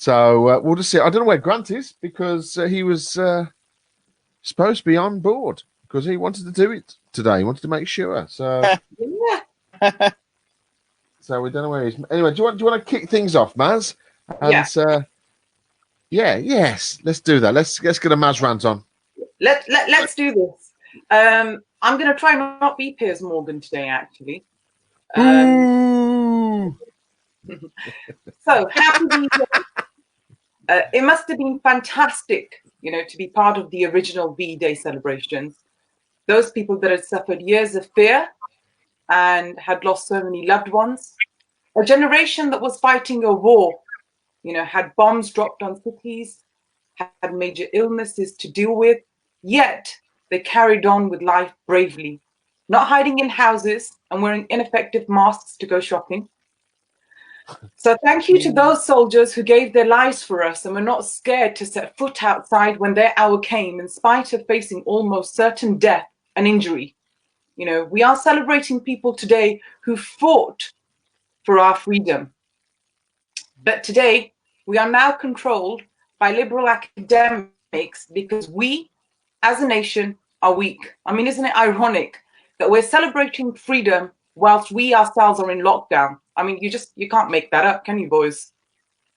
So we'll just see. I don't know where Grant is because he was supposed to be on board because he wanted to do it today. He wanted to make sure. So so we don't know where he is. Anyway, do you want to kick things off, Maz? And yes, let's do that. Let's get a Maz rant on. Let's do this. I'm going to try not be Piers Morgan today, actually. So happy New Year. It must have been fantastic, to be part of the original V-Day celebrations. Those people that had suffered years of fear and had lost so many loved ones. A generation that was fighting a war, had bombs dropped on cities, had major illnesses to deal with, yet they carried on with life bravely, not hiding in houses and wearing ineffective masks to go shopping. So thank you to those soldiers who gave their lives for us and were not scared to set foot outside when their hour came, in spite of facing almost certain death and injury. We are celebrating people today who fought for our freedom. But today, we are now controlled by liberal academics because we, as a nation, are weak. I mean, isn't it ironic that we're celebrating freedom whilst we ourselves are in lockdown? I mean, you can't make that up, can you, boys?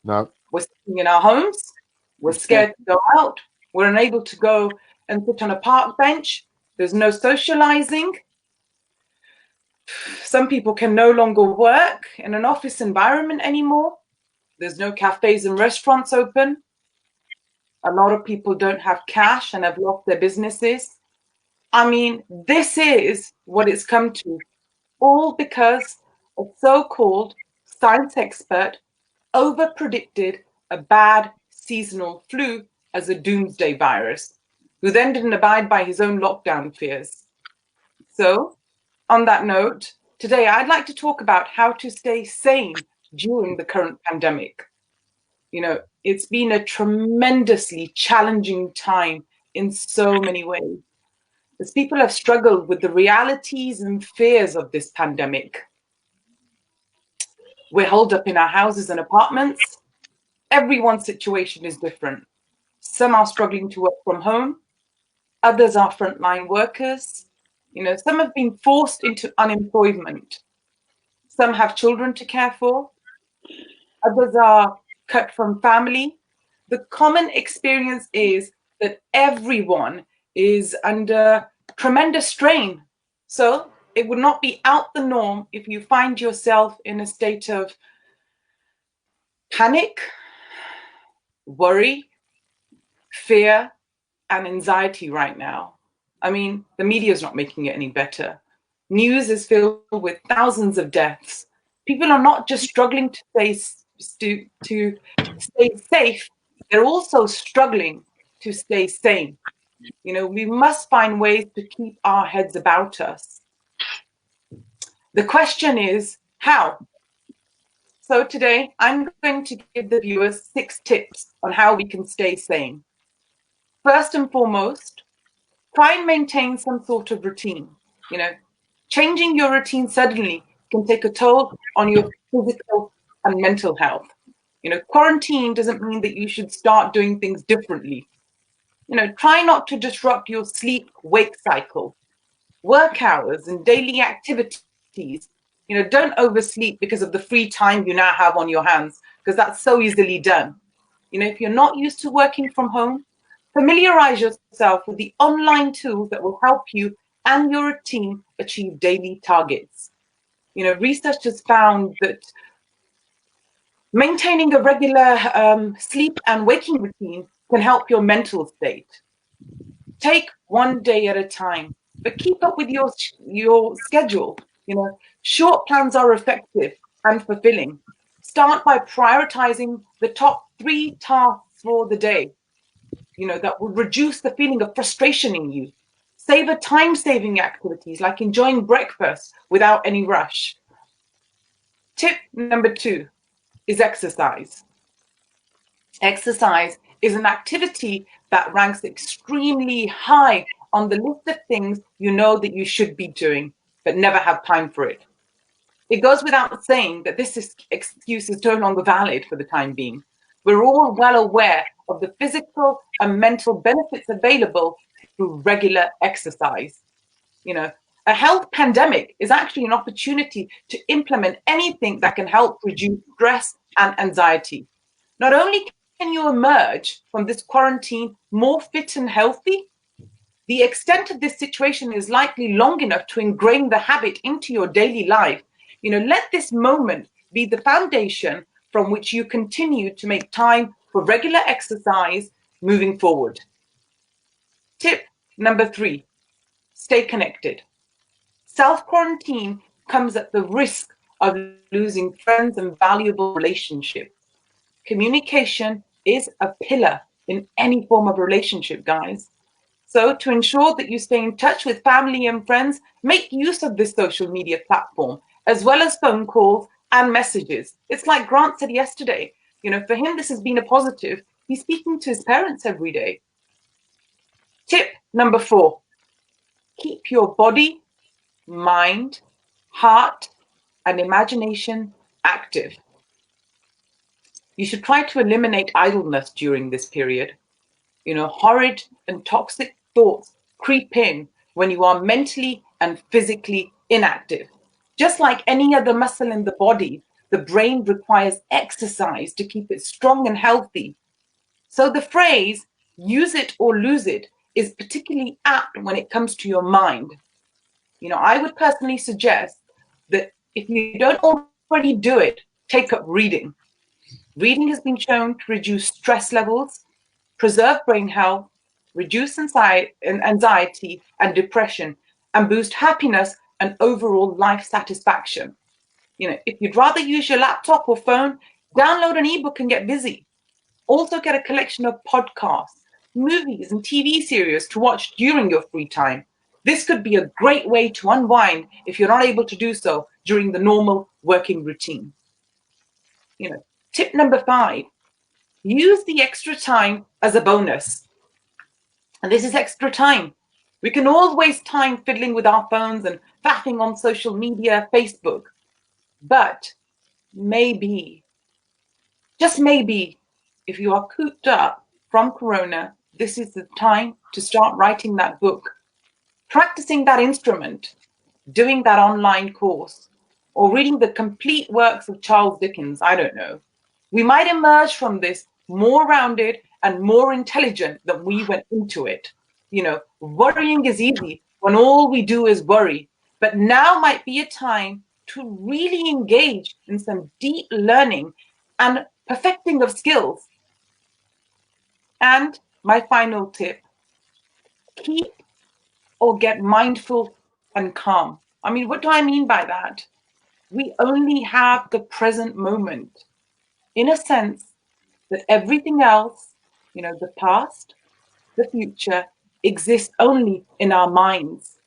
No. We're sitting in our homes. We're scared to go out. We're unable to go and sit on a park bench. There's no socializing. Some people can no longer work in an office environment anymore. There's no cafes and restaurants open. A lot of people don't have cash and have lost their businesses. I mean, this is what it's come to, all because a so-called science expert over-predicted a bad seasonal flu as a doomsday virus, who then didn't abide by his own lockdown fears. So, on that note, today I'd like to talk about how to stay sane during the current pandemic. It's been a tremendously challenging time in so many ways, as people have struggled with the realities and fears of this pandemic. We're holed up in our houses and apartments. Everyone's situation is different. Some are struggling to work from home. Others are frontline workers. Some have been forced into unemployment. Some have children to care for. Others are cut from family. The common experience is that everyone is under tremendous strain. So it would not be out the norm if you find yourself in a state of panic, worry, fear, and anxiety right now. I mean, the media is not making it any better. News is filled with thousands of deaths. People are not just struggling to stay safe, they're also struggling to stay sane. We must find ways to keep our heads about us. The question is, how? So today, I'm going to give the viewers 6 tips on how we can stay sane. First and foremost, try and maintain some sort of routine. Changing your routine suddenly can take a toll on your physical and mental health. Quarantine doesn't mean that you should start doing things differently. Try not to disrupt your sleep-wake cycle, work hours, and daily activities. Don't oversleep because of the free time you now have on your hands, because that's so easily done. If you're not used to working from home, familiarize yourself with the online tools that will help you and your team achieve daily targets. Research has found that maintaining a regular sleep and waking routine can help your mental state. Take one day at a time, but keep up with your schedule. Short plans are effective and fulfilling. Start by prioritizing the top 3 tasks for the day, that will reduce the feeling of frustration in you. Savor time-saving activities like enjoying breakfast without any rush. Tip number 2 is exercise. Exercise is an activity that ranks extremely high on the list of things that you should be doing, but never have time for it. It goes without saying that this excuse is no longer valid for the time being. We're all well aware of the physical and mental benefits available through regular exercise. A health pandemic is actually an opportunity to implement anything that can help reduce stress and anxiety. Not only can you emerge from this quarantine more fit and healthy, the extent of this situation is likely long enough to ingrain the habit into your daily life. Let this moment be the foundation from which you continue to make time for regular exercise moving forward. Tip number 3, stay connected. Self-quarantine comes at the risk of losing friends and valuable relationships. Communication is a pillar in any form of relationship, guys. So to ensure that you stay in touch with family and friends, make use of this social media platform, as well as phone calls and messages. It's like Grant said yesterday, for him, this has been a positive. He's speaking to his parents every day. Tip number 4, keep your body, mind, heart, and imagination active. You should try to eliminate idleness during this period. Horrid and toxic thoughts creep in when you are mentally and physically inactive. Just like any other muscle in the body, the brain requires exercise to keep it strong and healthy. So the phrase, use it or lose it, is particularly apt when it comes to your mind. I would personally suggest that if you don't already do it, take up reading. Reading has been shown to reduce stress levels, preserve brain health, reduce anxiety and depression, and boost happiness and overall life satisfaction. If you'd rather use your laptop or phone, download an ebook and get busy. Also get a collection of podcasts, movies, and TV series to watch during your free time. This could be a great way to unwind if you're not able to do so during the normal working routine. Tip number 5, use the extra time as a bonus. And this is extra time. We can all waste time fiddling with our phones and faffing on social media, Facebook. But maybe, just maybe, if you are cooped up from Corona, this is the time to start writing that book, practicing that instrument, doing that online course, or reading the complete works of Charles Dickens. I don't know. We might emerge from this more rounded and more intelligent than we went into it. Worrying is easy when all we do is worry, but now might be a time to really engage in some deep learning and perfecting of skills. And my final tip, keep or get mindful and calm. What do I mean by that? We only have the present moment, in a sense that everything else, the past, the future, exists only in our minds,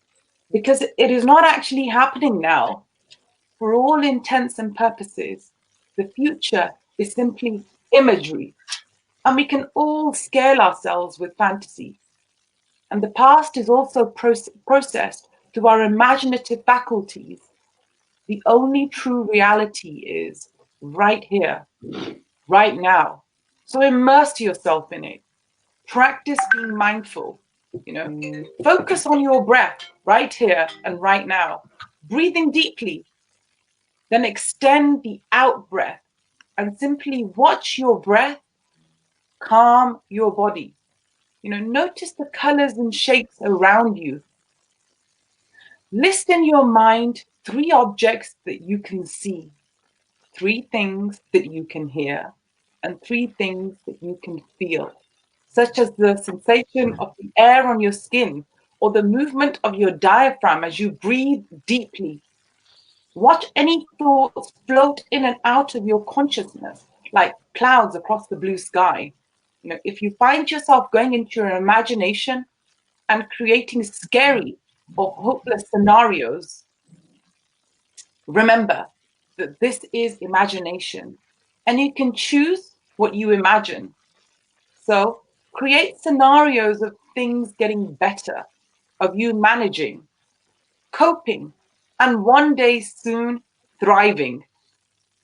because it is not actually happening now. For all intents and purposes, the future is simply imagery, and we can all scale ourselves with fantasy. And the past is also processed through our imaginative faculties. The only true reality is right here, right now. So immerse yourself in it. Practice being mindful. Focus on your breath right here and right now. Breathing deeply. Then extend the out breath and simply watch your breath calm your body. Notice the colors and shapes around you. List in your mind 3 objects that you can see, 3 things that you can hear, and 3 things that you can feel, such as the sensation of the air on your skin or the movement of your diaphragm as you breathe deeply. Watch any thoughts float in and out of your consciousness like clouds across the blue sky. If you find yourself going into your imagination and creating scary or hopeless scenarios, remember that this is imagination and you can choose what you imagine. So create scenarios of things getting better, of you managing, coping, and one day soon thriving.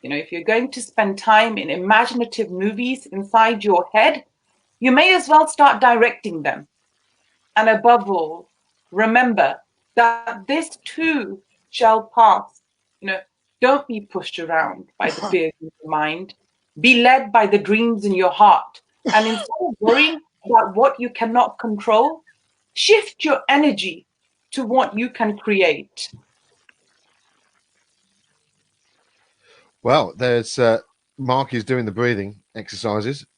If you're going to spend time in imaginative movies inside your head, you may as well start directing them. And above all, remember that this too shall pass. Don't be pushed around by the fears in your mind. Be led by the dreams in your heart. And instead of worrying about what you cannot control, shift your energy to what you can create. Well, there's Mark is doing the breathing exercises.